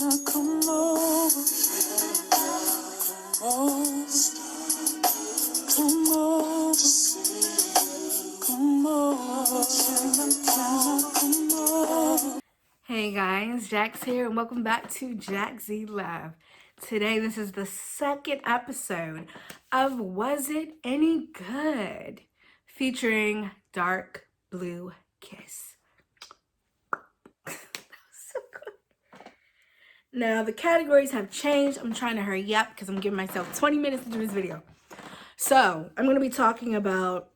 come over, come over, come over, come over. Hey guys, Jax here, and welcome back to Jax Z Love. Today, this is the second episode of Was It Any Good? Featuring Dark Blue Kiss. So good. Now, the categories have changed. I'm trying to hurry up because I'm giving myself 20 minutes to do this video. So, I'm going to be talking about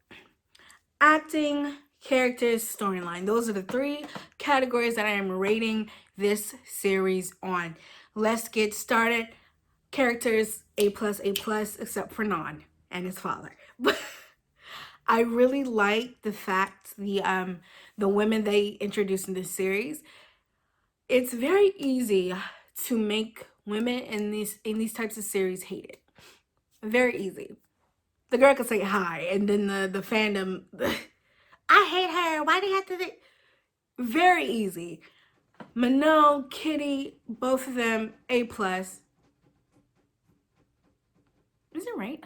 acting, characters, storyline. Those are the three categories that I am rating this series on. Let's get started. Characters, A+, except for Non and his father. But I really like the fact the women they introduced in this series. It's very easy to make women in these types of series hate it. Very easy. The girl could say hi, and then the fandom, I hate her. Why do you have to do? Very easy. Mano, Kitty, both of them A+. Is it right?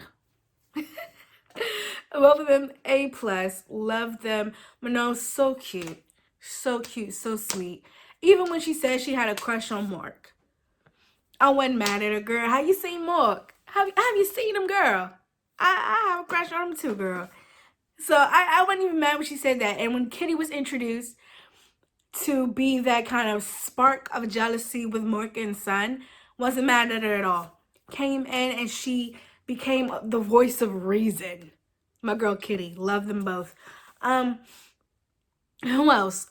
Both of them A+. Love them. Mano, so cute, so sweet. Even when she said she had a crush on Mark, I wasn't mad at her, girl. Have you seen Mark? Have you seen him, girl? I have a crush on him too, girl. So I wasn't even mad when she said that. And when Kitty was introduced to be that kind of spark of jealousy with Mark and Son, wasn't mad at her at all. Came in and she became the voice of reason. My girl Kitty, love them both. Who else?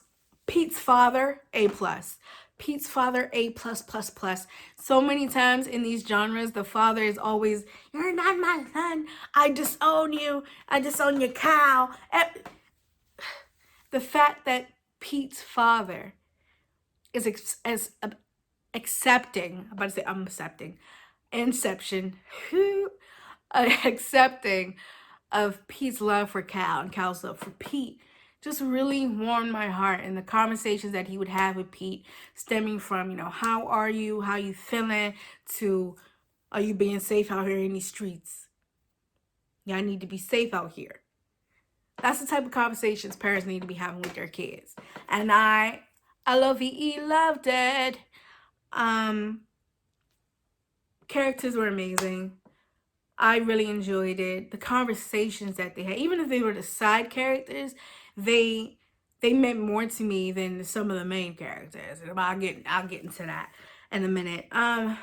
Pete's father, A+. Pete's father, A+++. So many times in these genres, the father is always, you're not my son. I disown you. I disown your cow. The fact that Pete's father is accepting, I'm about to say I'm accepting, Inception, accepting of Pete's love for Cal and Cal's love for Pete just really warmed my heart. And the conversations that he would have with Pete stemming from, you know, how are you, how you feeling, to are you being safe out here in these streets? Y'all need to be safe out here. That's the type of conversations parents need to be having with their kids. And I loved it. Characters were amazing. I really enjoyed it. The conversations that they had, even if they were the side characters, they meant more to me than some of the main characters. And I'll get into that in a minute. Non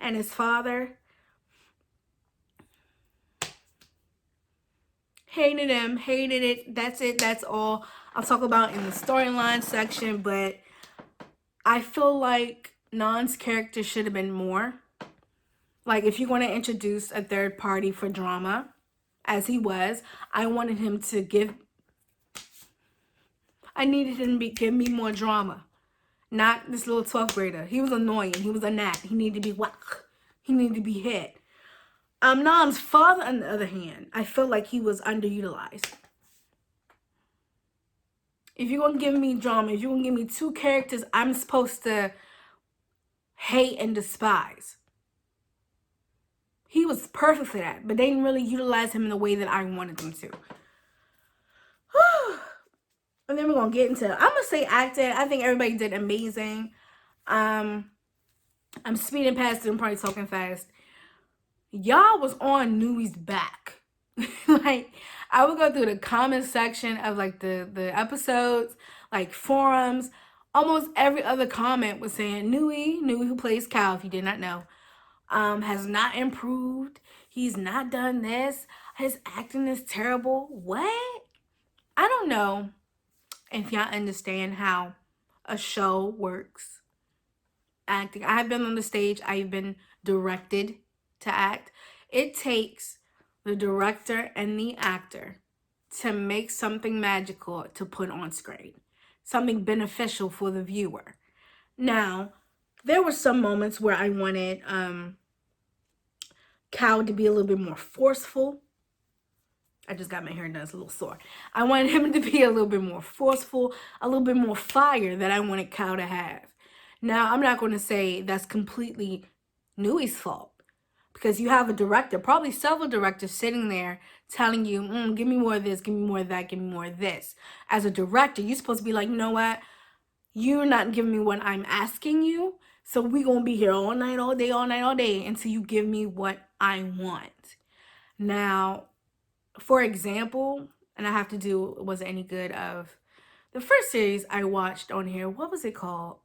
and his father, hated him, hated it. That's all I'll talk about in the storyline section. But I feel like Non's character should have been more. Like, if you're going to introduce a third party for drama, as he was, I wanted him to give me more drama. Not this little 12th grader. He was annoying. He was a gnat. He needed to be whacked. He needed to be hit. Nam's father, on the other hand, I feel like he was underutilized. If you're going to give me drama, if you're going to give me two characters I'm supposed to hate and despise, he was perfect for that, but they didn't really utilize him in the way that I wanted them to. And then we're going to get into, I'm going to say acting. I think everybody did amazing. I'm speeding past it. I'm probably talking fast. Y'all was on Newie's back. Like, I would go through the comment section of like the episodes, like forums. Almost every other comment was saying Newey who plays Cal, if you did not know, has not improved. He's not done this. His acting is terrible. What? I don't know if y'all understand how a show works. Acting. I've been on the stage. I've been directed to act. It takes the director and the actor to make something magical to put on screen. Something beneficial for the viewer. Now, there were some moments where I wanted Cal to be a little bit more forceful. I just got my hair done, it's a little sore. I wanted him to be a little bit more forceful, a little bit more fire that I wanted Cal to have. Now, I'm not going to say that's completely Newey's fault, because you have a director, probably several directors sitting there telling you, give me more of this, give me more of that, give me more of this. As a director, you're supposed to be like, you know what? You're not giving me what I'm asking you. So we're going to be here all night, all day, all night, all day until you give me what I want. Now, for example, and I have to do, was it any good, of the first series I watched on here. What was it called?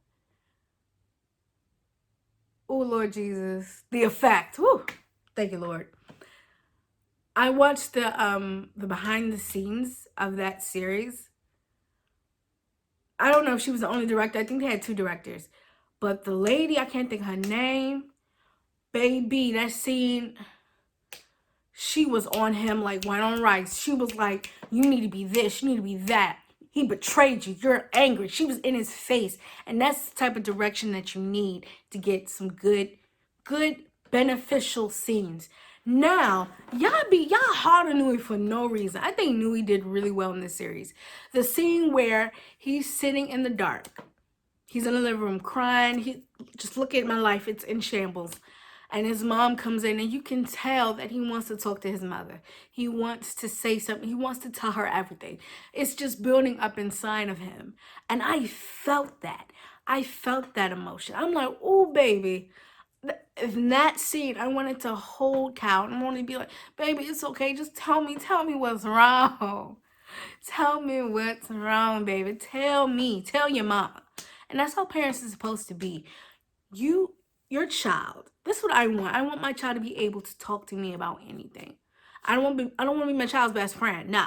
Oh, Lord Jesus. The Effect. Woo. Thank you, Lord. I watched the behind the scenes of that series. I don't know if she was the only director. I think they had 2 directors. But the lady, I can't think of her name. Baby, that scene, she was on him like wine on rice. She was like, you need to be this, you need to be that. He betrayed you. You're angry. She was in his face. And that's the type of direction that you need to get some good, beneficial scenes. Now, y'all hard on Nui for no reason. I think Nui did really well in this series. The scene where he's sitting in the dark. He's in the living room crying. He just, look at my life. It's in shambles. And his mom comes in, and you can tell that he wants to talk to his mother. He wants to say something. He wants to tell her everything. It's just building up inside of him. And I felt that. I felt that emotion. I'm like, oh, baby. In that scene, I wanted to hold Cal. I wanted to be like, baby, it's okay. Just tell me what's wrong. Tell me what's wrong, baby. Tell me. Tell your mama. And that's how parents are supposed to be. Your child. This is what I want. I want my child to be able to talk to me about anything. I don't want to be my child's best friend. No.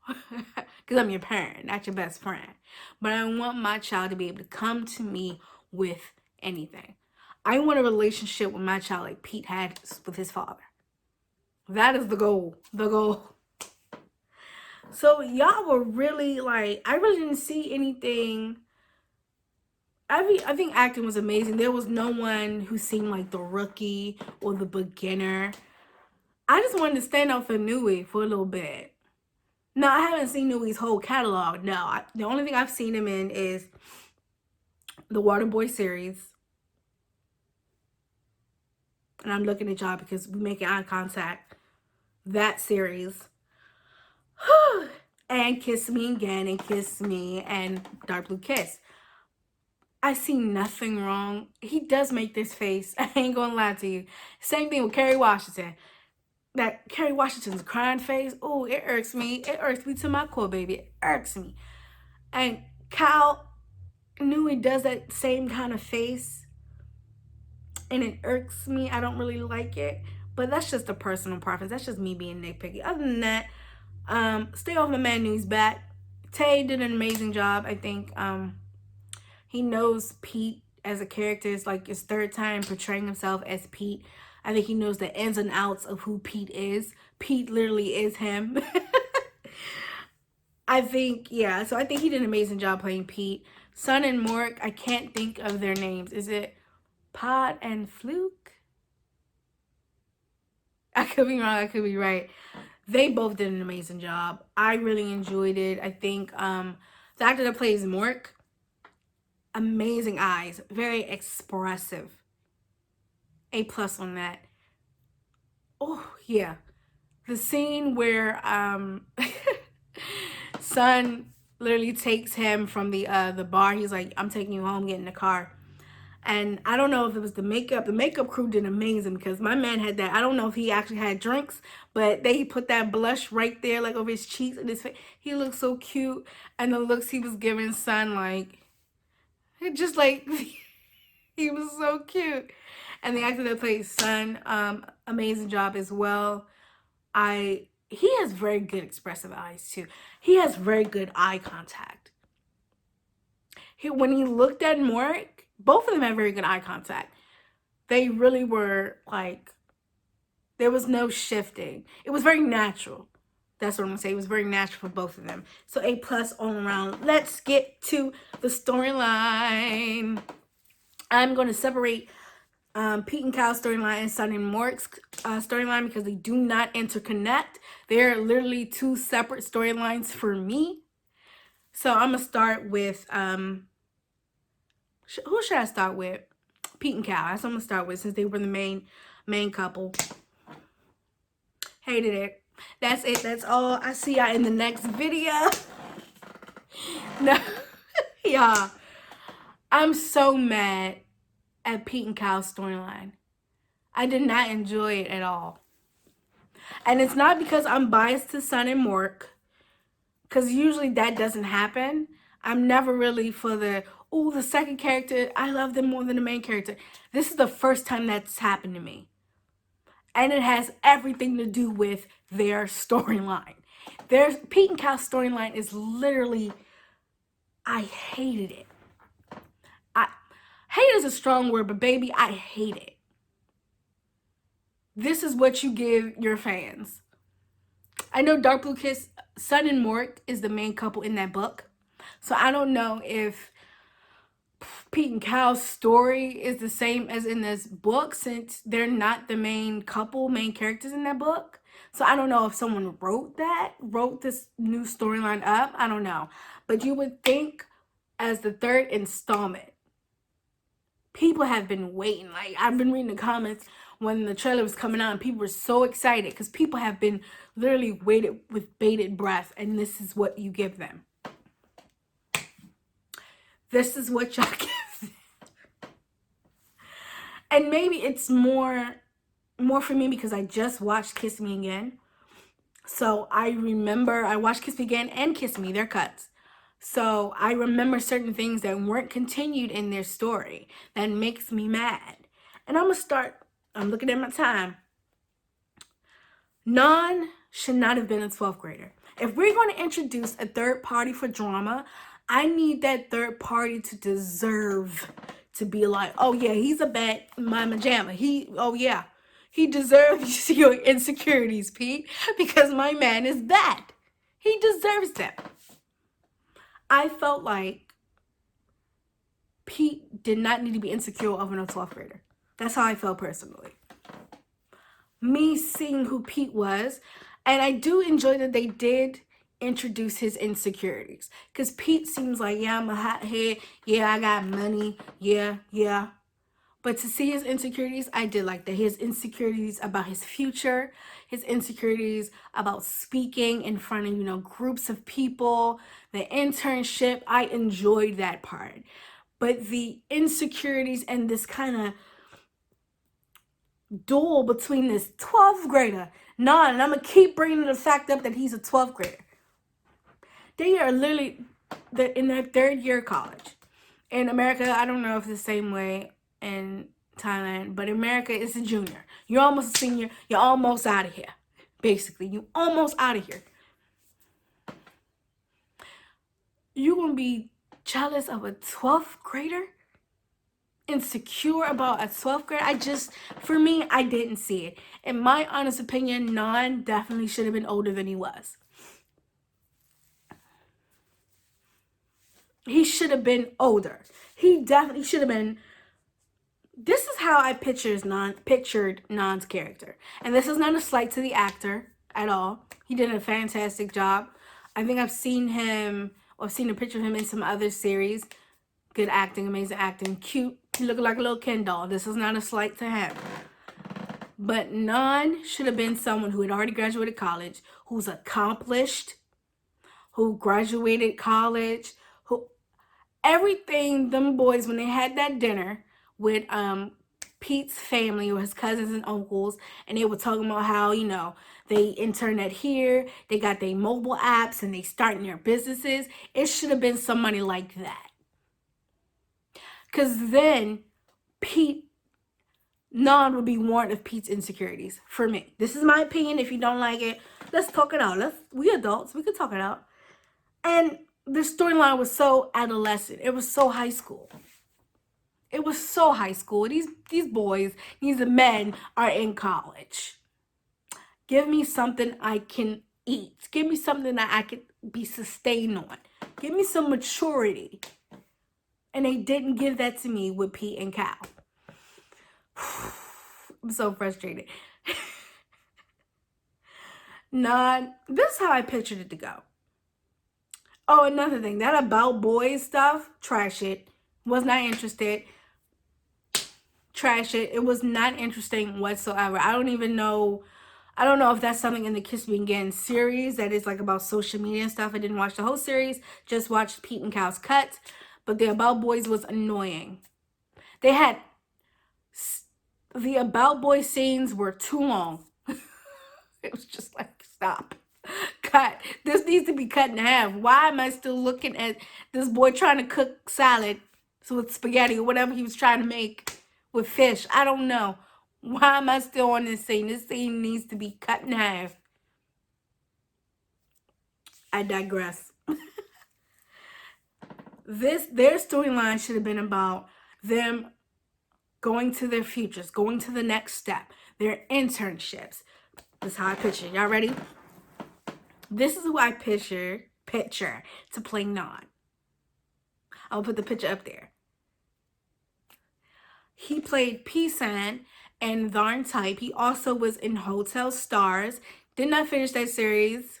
Because I'm your parent, not your best friend. But I want my child to be able to come to me with anything. I want a relationship with my child like Pete had with his father. That is the goal. The goal. So y'all were really like, I really didn't see anything. I think acting was amazing. There was no one who seemed like the rookie or the beginner. I just wanted to stand out for Nui for a little bit. No, I haven't seen Nui's whole catalog. No, the only thing I've seen him in is the Waterboy series. And I'm looking at y'all because we making eye contact. That series. And Kiss Me Again and Kiss Me and Dark Blue Kiss. I see nothing wrong. He does make this face. I ain't gonna lie to you. Same thing with Kerry Washington. That Kerry Washington's crying face. Oh, it irks me. It irks me to my core, baby. It irks me. And Cal Nui does that same kind of face. And it irks me. I don't really like it. But that's just a personal preference. That's just me being nitpicky. Other than that, stay off my man Nui's back. Tay did an amazing job, I think. He knows Pete as a character. It's like his 3rd time portraying himself as Pete. I think he knows the ins and outs of who Pete is. Pete literally is him. I think, yeah. So I think he did an amazing job playing Pete. Sun and Mork, I can't think of their names. Is it Pod and Fluke? I could be wrong. I could be right. They both did an amazing job. I really enjoyed it. I think the actor that plays Mork, amazing eyes, very expressive. A+ on that. Oh yeah, the scene where Sun literally takes him from the bar. He's like, I'm taking you home, get in the car. And I don't know if it was the makeup. The makeup crew did amazing because my man had that. I don't know if he actually had drinks, but they put that blush right there, like over his cheeks and his face. He looked so cute. And the looks he was giving Sun, like, just like, he was so cute. And the actor that plays Sun, amazing job as well. He has very good expressive eyes too. He has very good eye contact. When he looked at Mork, both of them had very good eye contact. They really were like, there was no shifting. It was very natural. That's what I'm gonna say. It was very natural for both of them. So A+ all around. Let's get to the storyline. I'm gonna separate Pete and Cal's storyline and Sun and Mork's storyline because they do not interconnect. They're literally 2 separate storylines for me. So I'm gonna start with Who should I start with? Pete and Cal. That's what I'm gonna start with since they were the main couple. Hated it. That's it. That's all. I see y'all in the next video. No, y'all. I'm so mad at Pete and Cal's storyline. I did not enjoy it at all. And it's not because I'm biased to Sun and Mork, because usually that doesn't happen. I'm never really for the second character, I love them more than the main character. This is the first time that's happened to me. And it has everything to do with their storyline. Pete and Cal's storyline is literally, I hated it. Hate is a strong word, but baby, I hate it. This is what you give your fans. I know Dark Blue Kiss, Sun and Mork is the main couple in that book. So I don't know if Pete and Cal's story is the same as in this book, since they're not the main couple, main characters in that book. So I don't know if someone wrote this new storyline up. I don't know. But you would think as the third installment, people have been waiting. Like, I've been reading the comments when the trailer was coming out, and people were so excited because people have been literally waited with bated breath, and this is what you give them. This is what y'all give them. And maybe it's more for me because I just watched Kiss Me Again. So I remember I watched Kiss Me Again and Kiss Me, their cuts. So I remember certain things that weren't continued in their story that makes me mad. And I'm looking at my time. Non should not have been a 12th grader. If we're going to introduce a third party for drama, I need that third party to deserve to be like, oh yeah, he's a bad mama jamma. He deserves your insecurities, Pete, because my man is bad. He deserves them. I felt like Pete did not need to be insecure over no 12th grader. That's how I felt personally. Me seeing who Pete was, and I do enjoy that they did introduce his insecurities, because Pete seems like, yeah, I'm a hothead, yeah, I got money, yeah. But to see his insecurities, I did like that. His insecurities about his future, his insecurities about speaking in front of, groups of people, the internship, I enjoyed that part. But the insecurities and this kind of duel between this 12th grader, and I'm going to keep bringing the fact up that he's a 12th grader. They are literally in their third year of college. In America, I don't know if it's the same way in Thailand, but America is a junior. You're almost a senior. You're almost out of here. Basically, you're almost out of here. You're going to be jealous of a 12th grader? Insecure about a 12th grader? For me, I didn't see it. In my honest opinion, Non definitely should have been older than he was. He should have been older. He definitely should have been. This is how I pictured Non's character. And this is not a slight to the actor at all. He did a fantastic job. I think I've seen a picture of him in some other series. Good acting, amazing acting, cute. He looked like a little Ken doll. This is not a slight to him. But Non should have been someone who had already graduated college, who's accomplished, who graduated college, everything them boys, when they had that dinner with Pete's family or his cousins and uncles, and they were talking about how, they internet here, they got their mobile apps, and they starting their businesses. It should have been somebody like that. Because then Non would be warned of Pete's insecurities, for me. This is my opinion. If you don't like it, let's talk it out. We adults, we can talk it out. And the storyline was so adolescent. It was so high school. It was so high school. These boys, these men are in college. Give me something I can eat. Give me something that I can be sustained on. Give me some maturity. And they didn't give that to me with Pete and Cal. I'm so frustrated. This is how I pictured it to go. Oh, another thing, that about boys stuff, trash it. Was not interested. Trash it. It was not interesting whatsoever. I don't even know. I don't know if that's something in the Kiss Me Again series that is like about social media and stuff. I didn't watch the whole series. Just watched Pete and Cal's cut. But the About Boys was annoying. They had the About Boys scenes were too long. It was just like, stop. Cut. This needs to be cut in half. Why am I still looking at this boy trying to cook salad with spaghetti or whatever he was trying to make with fish? I don't know. Why am I still on this scene? This scene needs to be cut in half. I digress. Their storyline should have been about them going to their futures, going to the next step, their internships. This is how I picture. Y'all ready? This is who I picture to play Non. I'll put the picture up there. He played P-San and Tharn Type. He also was in Hotel Stars. Did not finish that series.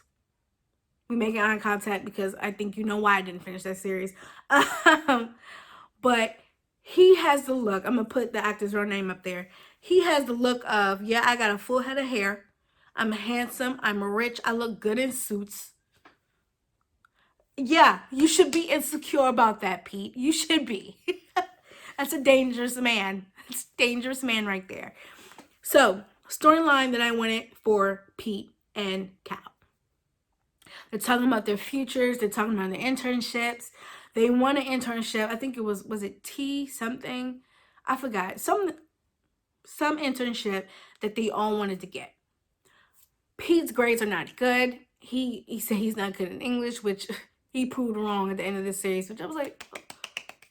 We making eye contact because I think you know why I didn't finish that series. But he has the look. I'm going to put the actor's real name up there. He has the look of, yeah, I got a full head of hair. I'm handsome. I'm rich. I look good in suits. Yeah, you should be insecure about that, Pete. You should be. That's a dangerous man. That's a dangerous man right there. So, storyline that I wanted for Pete and Cal. They're talking about their futures. They're talking about their internships. They want an internship. I think it was it T something? I forgot. Some internship that they all wanted to get. Pete's grades are not good. He said he's not good in English, which he proved wrong at the end of the series, which I was like,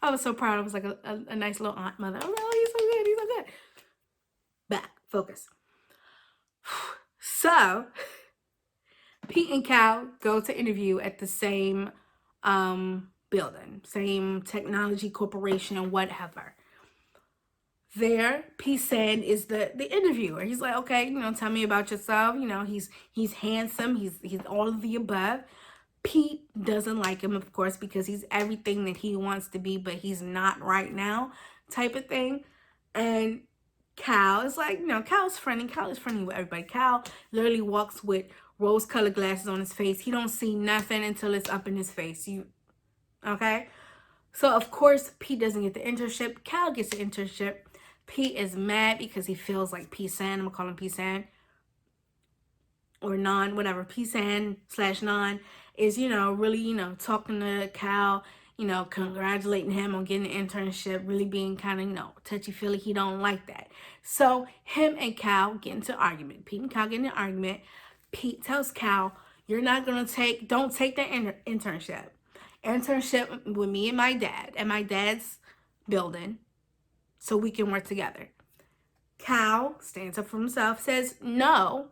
I was so proud. I was like a nice little aunt mother. I was like, oh, he's so good. He's so good. Back. Focus. So, Pete and Cal go to interview at the same building, same technology corporation, whatever. There, P-San is the interviewer. He's like, okay, tell me about yourself. He's handsome. He's all of the above. Pete doesn't like him, of course, because he's everything that he wants to be, but he's not right now, type of thing. And Cal is like, Cal's friendly. Cal is friendly with everybody. Cal literally walks with rose-colored glasses on his face. He don't see nothing until it's up in his face. Okay? So, of course, Pete doesn't get the internship. Cal gets the internship. Pete is mad because he feels like P-San. I'm going to call him P-San. Or Non, whatever. P-San/Non is, really, talking to Cal, congratulating him on getting an internship, really being kind of, touchy-feely. He don't like that. So, him and Cal get into an argument. Pete and Cal get into an argument. Pete tells Cal, you're not going to don't take the internship. Internship with me and my dad at my dad's building so we can work together. Cal stands up for himself, says, no,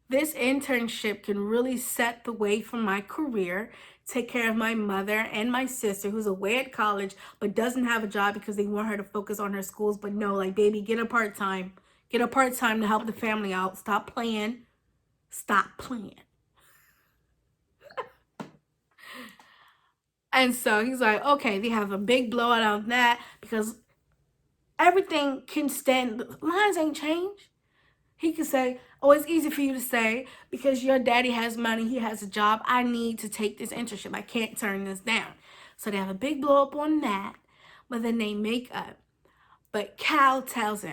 this internship can really set the way for my career, take care of my mother and my sister who's away at college but doesn't have a job because they want her to focus on her schools. But no, like, baby, get a part-time. Get a part-time to help the family out. Stop playing. Stop playing. And so he's like, okay, they have a big blowout on that because everything can stand. Lines ain't changed. He could say, oh, it's easy for you to say because your daddy has money, he has a job. I need to take this internship. I can't turn this down. So they have a big blow up on that, but then they make up. But Cal tells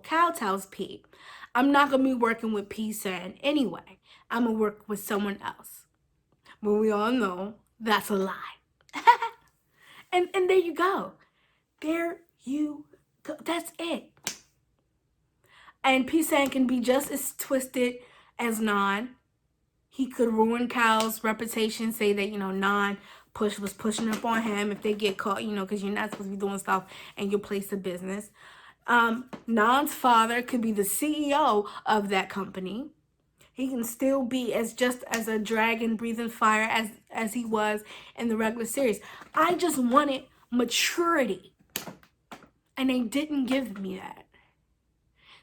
Cal tells Pete, I'm not going to be working with P-San anyway. I'm going to work with someone else. But we all know that's a lie. and there you go. There you go. That's it. And P-San can be just as twisted as Non. He could ruin Cal's reputation, say that, Non was pushing up on him if they get caught, because you're not supposed to be doing stuff in your place of business. Non's father could be the CEO of that company. He can still be just as a dragon breathing fire as he was in the regular series. I just wanted maturity. And they didn't give me that.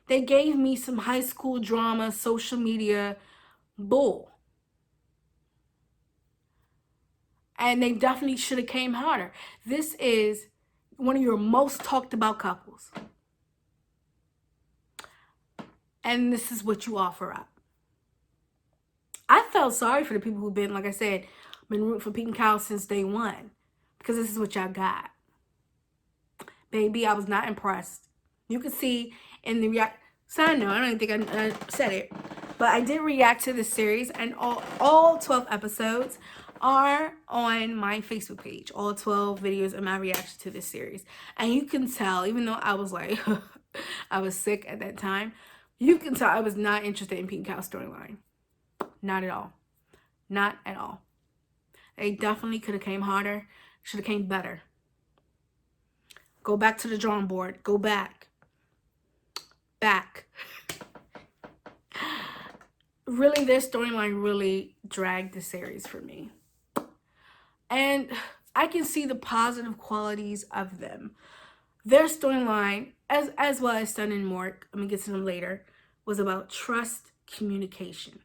They gave me some high school drama, social media bull. And they definitely should have came harder. This is one of your most talked about couples. And this is what you offer up. I felt sorry for the people who've been, like I said, been rooting for petekao since day one. Because this is what y'all got. Baby, I was not impressed. You can see in the side note, I don't even think I said it, but I did react to this series, and all 12 episodes are on my Facebook page. All 12 videos of my reaction to this series. And you can tell, even though I was like, I was sick at that time, you can tell I was not interested in petekao storyline. Not at all. Not at all. They definitely could have came harder. Should have came better. Go back to the drawing board. Go back. Back. Really, their storyline really dragged the series for me. And I can see the positive qualities of them. Their storyline, as well as sunmork, I'm going to get to them later, was about trust, communication.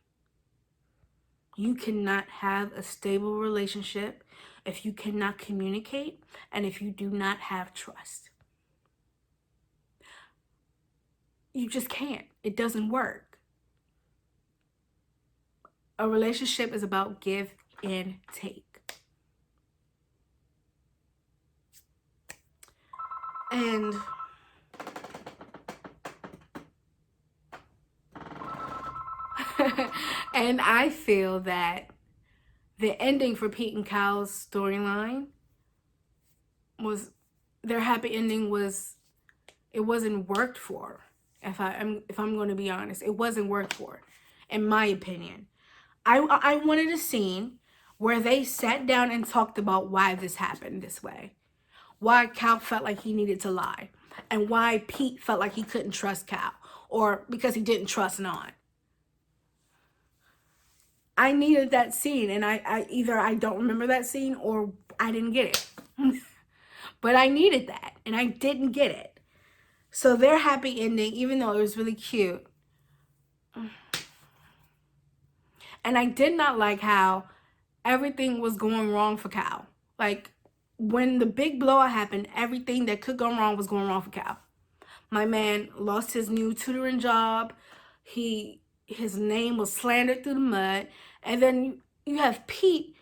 You cannot have a stable relationship if you cannot communicate and if you do not have trust. You just can't. It doesn't work. A relationship is about give and take. And and I feel that the ending for petekao's storyline was, their happy ending was, it wasn't worked for. If I'm going to be honest, it wasn't worked for, in my opinion. I wanted a scene where they sat down and talked about why this happened this way, why Cal felt like he needed to lie, and why Pete felt like he couldn't trust Cal, or because he didn't trust Non. I needed that scene, and I either I don't remember that scene or I didn't get it. But I needed that, and I didn't get it. So their happy ending, even though it was really cute, and I did not like how everything was going wrong for Cal. Like, when the big blowout happened, everything that could go wrong was going wrong for Cal. My man lost his new tutoring job. His name was slandered through the mud. And then you have Pete.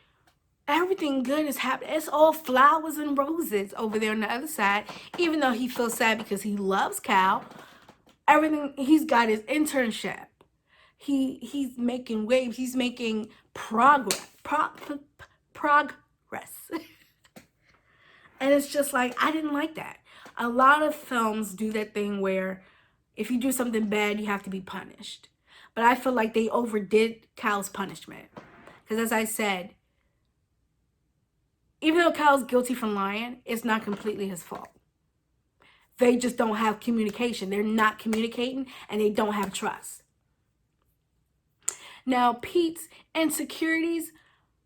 Everything good is happening. It's all flowers and roses over there on the other side. Even though he feels sad because he loves Cal. Everything, he's got his internship. He's making waves. He's making progress. Progress. And it's just like, I didn't like that. A lot of films do that thing where if you do something bad, you have to be punished. But I feel like they overdid Cal's punishment. Because as I said, even though Cal's guilty from lying, it's not completely his fault. They just don't have communication. They're not communicating, and they don't have trust. Now, Pete's insecurities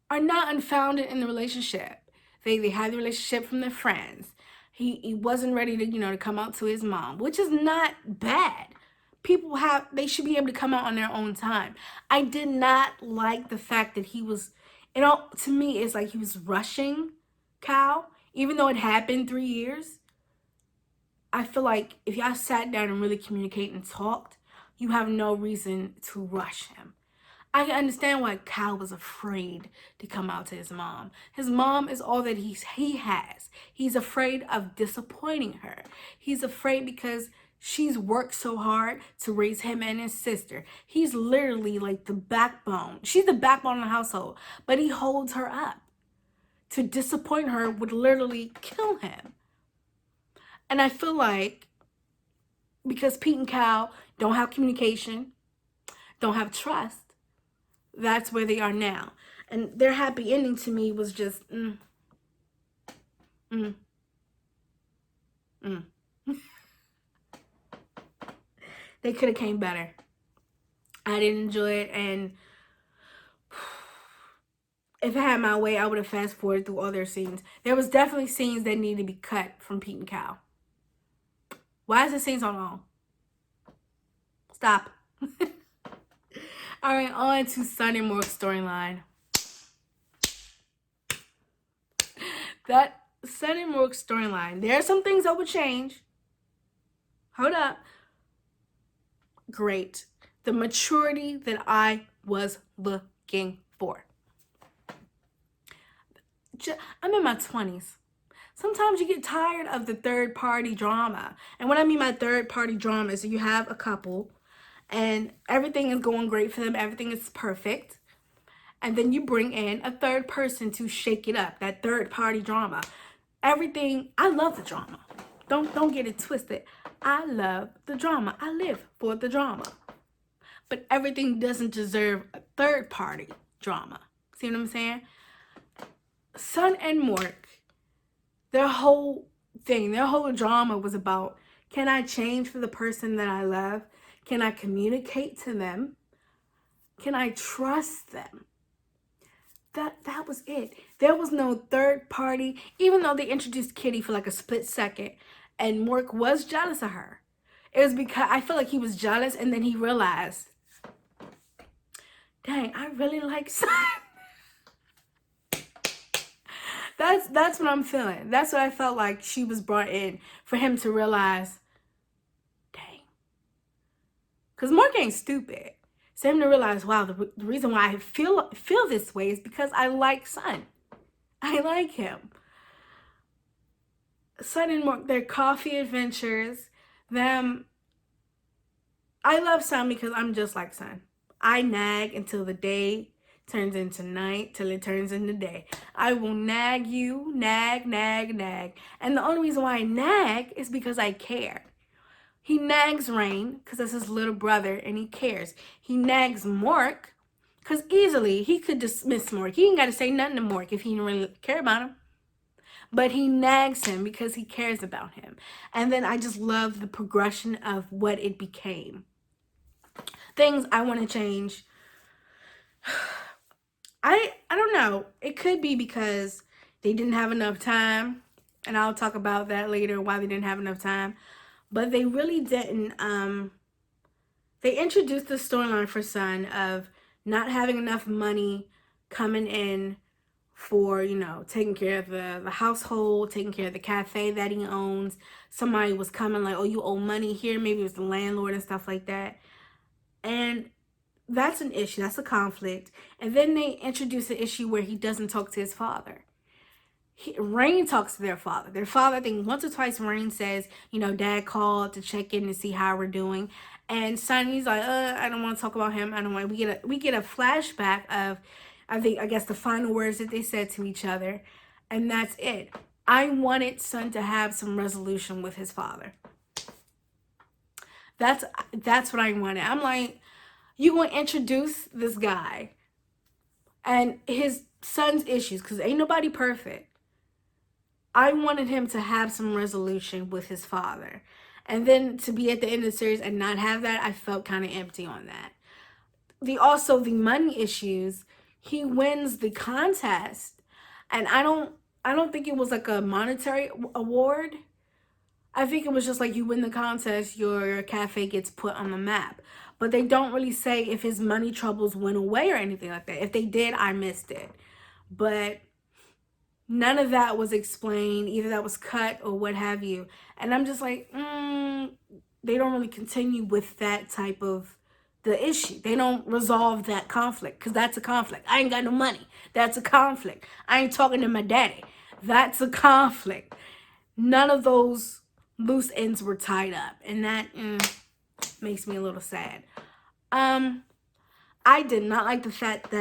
are not unfounded in the relationship. They had the relationship from their friends. He wasn't ready to, to come out to his mom, which is not bad. People they should be able to come out on their own time. I did not like the fact that he was, to me, it's like he was rushing Cal, even though it happened 3 years. I feel like if y'all sat down and really communicated and talked, you have no reason to rush him. I can understand why Cal was afraid to come out to his mom. His mom is all that he has. He's afraid of disappointing her. He's afraid because she's worked so hard to raise him and his sister. He's literally like the backbone. She's the backbone of the household, but he holds her up. To disappoint her would literally kill him. And I feel like because Pete and Cal don't have communication, don't have trust, that's where they are now. And their happy ending to me was just, They could have came better. I didn't enjoy it, and if I had my way, I would have fast forwarded through all their scenes. There was definitely scenes that needed to be cut from Pete and Cal. Why is the scene so long? Stop. All right, on to sunmork's storyline. That Sun and Mork's storyline. There are some things that would change. Hold up. Great. The maturity that I was looking for. I'm in my 20s. Sometimes you get tired of the third party drama. And what I mean by third party drama is you have a couple and everything is going great for them, everything is perfect. And then you bring in a third person to shake it up, that third party drama. Everything, I love the drama. Don't get it twisted. I love the drama. I live for the drama. But everything doesn't deserve a third party drama. See what I'm saying? Sun and Mork, their whole thing, their whole drama was about, can I change for the person that I love? Can I communicate to them? Can I trust them? That was it. There was no third party, even though they introduced Kitty for like a split second, and Mork was jealous of her. It was because I feel like he was jealous, and then he realized, dang, I really like Sun. That's what I'm feeling. That's what I felt like she was brought in for him to realize, dang. Because Mork ain't stupid. So him to realize, wow, the reason why I feel this way is because I like Sun. I like him. Sun and Mork, their coffee adventures, them. I love Sun because I'm just like Sun. I nag until the day turns into night, till it turns into day. I will nag you, nag. And the only reason why I nag is because I care. He nags Rain because that's his little brother and he cares. He nags Mork because easily he could dismiss Mork. He ain't got to say nothing to Mork if he didn't really care about him. But he nags him because he cares about him. And then I just love the progression of what it became. Things I want to change. I don't know. It could be because they didn't have enough time. And I'll talk about that later, why they didn't have enough time. But they really didn't. They introduced the storyline for Sun of not having enough money coming in for, you know, taking care of the household, taking care of the cafe that he owns. Somebody was coming like, oh, you owe money here. Maybe it was the landlord and stuff like that. And that's an issue. That's a conflict. And then they introduce an issue where he doesn't talk to his father. Rain talks to their father. Their father, I think once or twice, Rain says, you know, Dad called to check in to see how we're doing. And Sonny's like, I don't want to talk about him. I don't want. We get a flashback of, I guess the final words that they said to each other, and that's it. I wanted Sun to have some resolution with his father. That's what I wanted. I'm like, you gonna introduce this guy and his son's issues, because ain't nobody perfect. I wanted him to have some resolution with his father. And then to be at the end of the series and not have that, I felt kind of empty on that. Also the money issues, he wins the contest. And I don't think it was like a monetary award. I think it was just like you win the contest, your cafe gets put on the map. But they don't really say if his money troubles went away or anything like that. If they did, I missed it. But none of that was explained. Either that was cut or what have you. And I'm just like, they don't really continue with that type of the issue. They don't resolve that conflict, because that's a conflict. I ain't got no money. That's a conflict. I ain't talking to my daddy. That's a conflict. None of those loose ends were tied up. And that makes me a little sad. I did not like the fact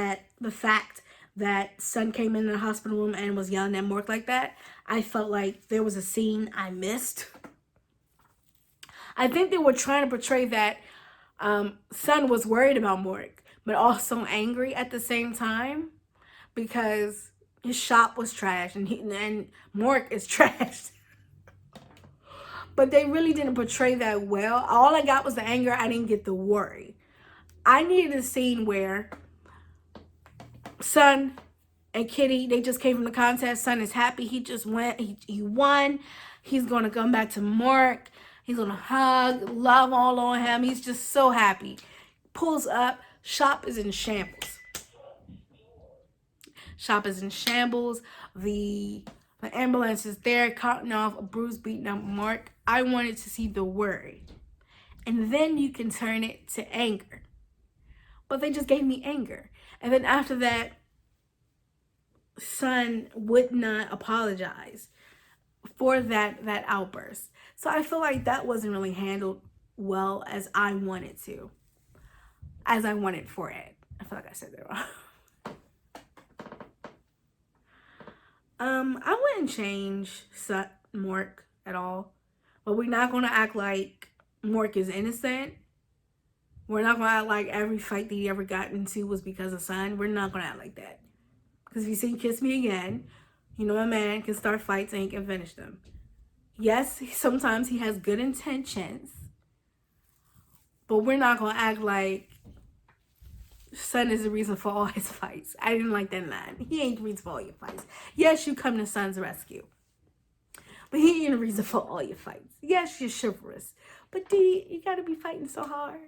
that Sun came in the hospital room and was yelling at Mork like that. I felt like there was a scene I missed. I think they were trying to portray that Sun was worried about Mork, but also angry at the same time, because his shop was trashed and Mork is trashed. But they really didn't portray that well. All I got was the anger. I didn't get the worry. I needed a scene where Sun and Kitty, they just came from the contest. Sun is happy. He just went. He won. He's going to come back to Mork. He's going to hug, love all on him. He's just so happy. Pulls up. Shop is in shambles. Shop is in shambles. The The ambulance is there, cutting off a bruised, beaten up Mark. I wanted to see the worry. And then you can turn it to anger. But they just gave me anger. And then after that, Sun would not apologize for that outburst. So I feel like that wasn't really handled well as I wanted to. As I wanted for it. I feel like I said that wrong. I wouldn't change Mork at all. But we're not gonna act like Mork is innocent. We're not gonna act like every fight that he ever got into was because of Sun. We're not gonna act like that. Because if you see Kiss Me Again, you know a man can start fights and he can finish them. Yes, sometimes he has good intentions. But we're not gonna act like Sun is the reason for all his fights. I didn't like that line. He ain't the reason for all your fights. Yes, you come to Sun's rescue. But he ain't the reason for all your fights. Yes, you're chivalrous. But D, you gotta be fighting so hard.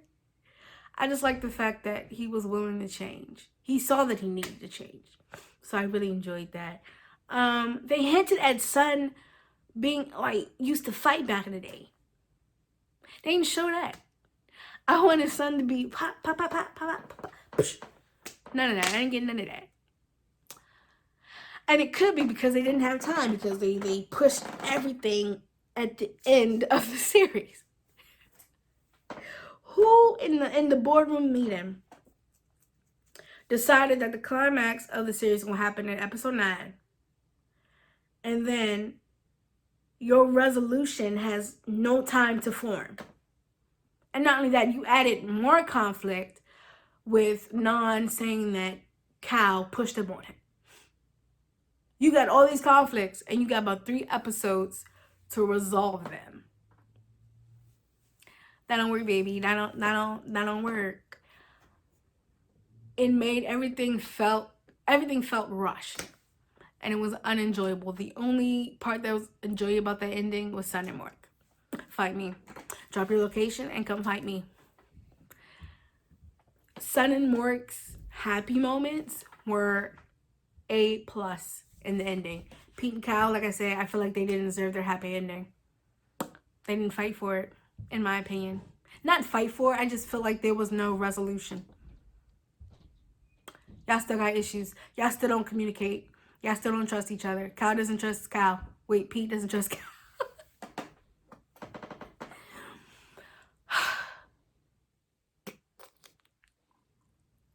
I just like the fact that he was willing to change. He saw that he needed to change. So I really enjoyed that. They hinted at Sun being like used to fight back in the day. They didn't show that. I wanted Sun to be pop, pop, pop, pop, pop, pop, pop. None of that. I didn't get none of that. And it could be because they didn't have time, because they pushed everything at the end of the series. Who in the boardroom meeting decided that the climax of the series is going to happen in episode 9? And then your resolution has no time to form. And not only that, you added more conflict with Non saying that Cal pushed him on him. You got all these conflicts and you got about 3 episodes to resolve them. That don't work, baby. That don't work. It made everything felt rushed. And it was unenjoyable. The only part that was enjoyable about that ending was Sun and Mork. Fight me. Drop your location and come fight me. Sun and Mork's happy moments were A+ in the ending. Pete and Kyle, like I said, I feel like they didn't deserve their happy ending. They didn't fight for it, in my opinion. Not fight for it, I just feel like there was no resolution. Y'all still got issues. Y'all still don't communicate. Y'all still don't trust each other. Kyle doesn't trust Kyle. Wait, Pete doesn't trust Kyle.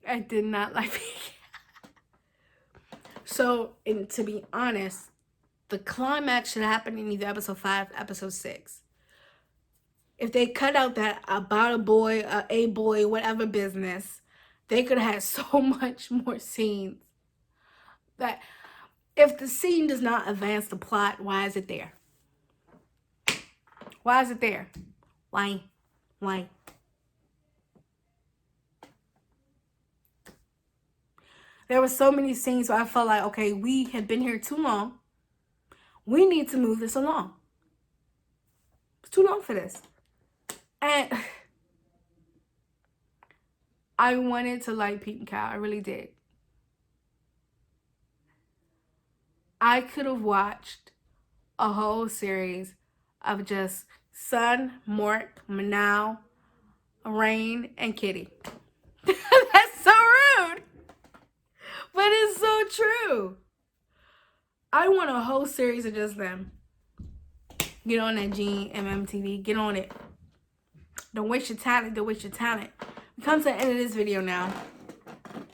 I did not like Pete. So, and to be honest, the climax should happen in either episode 5, episode 6. If they cut out that about a boy, whatever business, they could have had so much more scenes. That if the scene does not advance the plot, why is it there? Why is it there? Why? There were so many scenes where I felt like, okay, we have been here too long. We need to move this along. It's too long for this. And I wanted to like Pete and Kyle. I really did. I could have watched a whole series of just Sun, Mork, Manal, Rain, and Kitty. That's so rude. But it's so true. I want a whole series of just them. Get on that GMMTV. Get on it. Don't waste your talent. Don't waste your talent. We come to the end of this video now.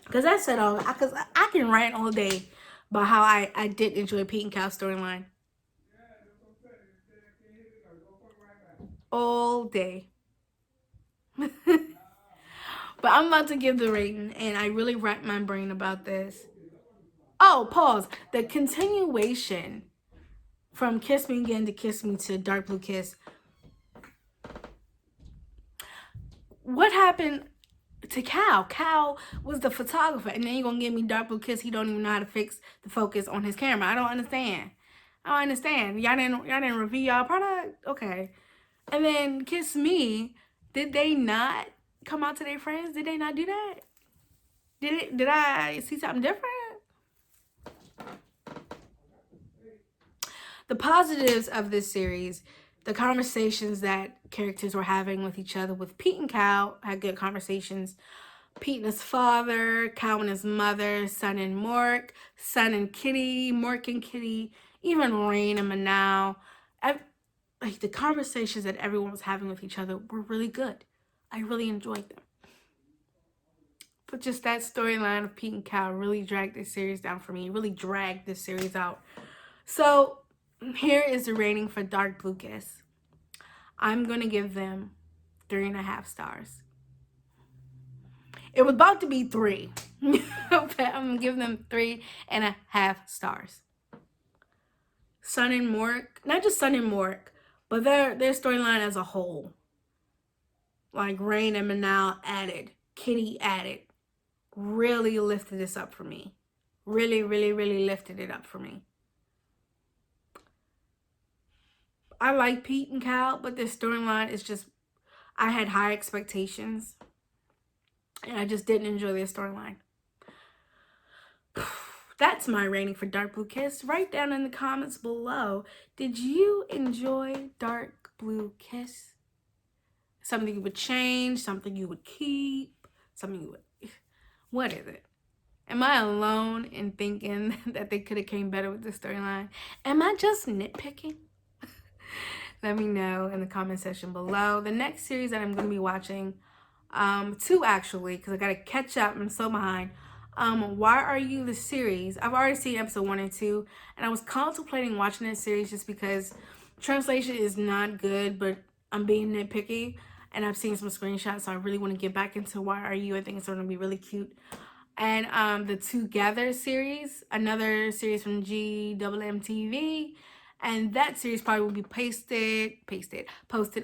Because I said all. Because I can rant all day about how I did enjoy Pete and Cal's storyline. All day. But I'm about to give the rating, and I really racked my brain about this. Oh, pause. The continuation from Kiss Me Again to Kiss Me to Dark Blue Kiss. What happened to Cal? Cal was the photographer, and then you're going to give me Dark Blue Kiss. He don't even know how to fix the focus on his camera. I don't understand. Y'all didn't review y'all product? Okay. And then Kiss Me, did they not come out to their friends? Did they not do that? Did I see something different? The positives of this series, the conversations that characters were having with each other. With Pete and Cal, had good conversations. Pete and his father, Cal and his mother, Sun and Mork, Sun and Kitty, Mork and Kitty, even Rain and Manal. Like the conversations that everyone was having with each other were really good. I really enjoyed them. But just that storyline of Pete and Cal really dragged this series down for me. It really dragged this series out. So here is the rating for Dark Blue Kiss. I'm going to give them 3.5 stars. It was about to be 3. But I'm going to give them 3.5 stars. Sun and Mork, not just Sun and Mork, but their storyline as a whole. Like Rain and Manal added, Kitty added, really lifted this up for me. Really, really, really lifted it up for me. I like Pete and Cal, but this storyline is just, I had high expectations. And I just didn't enjoy their storyline. That's my rating for Dark Blue Kiss. Write down in the comments below, did you enjoy Dark Blue Kiss? Something you would change, something you would keep, something you would... What is it? Am I alone in thinking that they could have came better with this storyline? Am I just nitpicking? Let me know in the comment section below. The next series that I'm going to be watching, 2 actually, because I got to catch up. I'm so behind. Why Are You the series? I've already seen episode 1 and 2, and I was contemplating watching this series just because translation is not good, but I'm being nitpicky, and I've seen some screenshots, so I really want to get back into Why Are You. I think it's going to be really cute. And the Together series, another series from GWMTV, and that series probably will be posted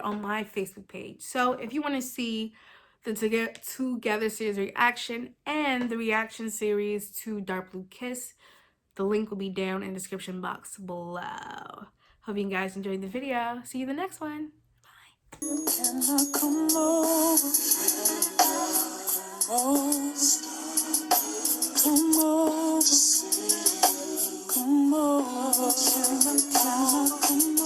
on my Facebook page. So if you want to see the Together series reaction and the reaction series to Dark Blue Kiss, the link will be down in the description box below. Hope you guys enjoyed the video. See you in the next one. Bye. Can I come over? Come over. Can I come over?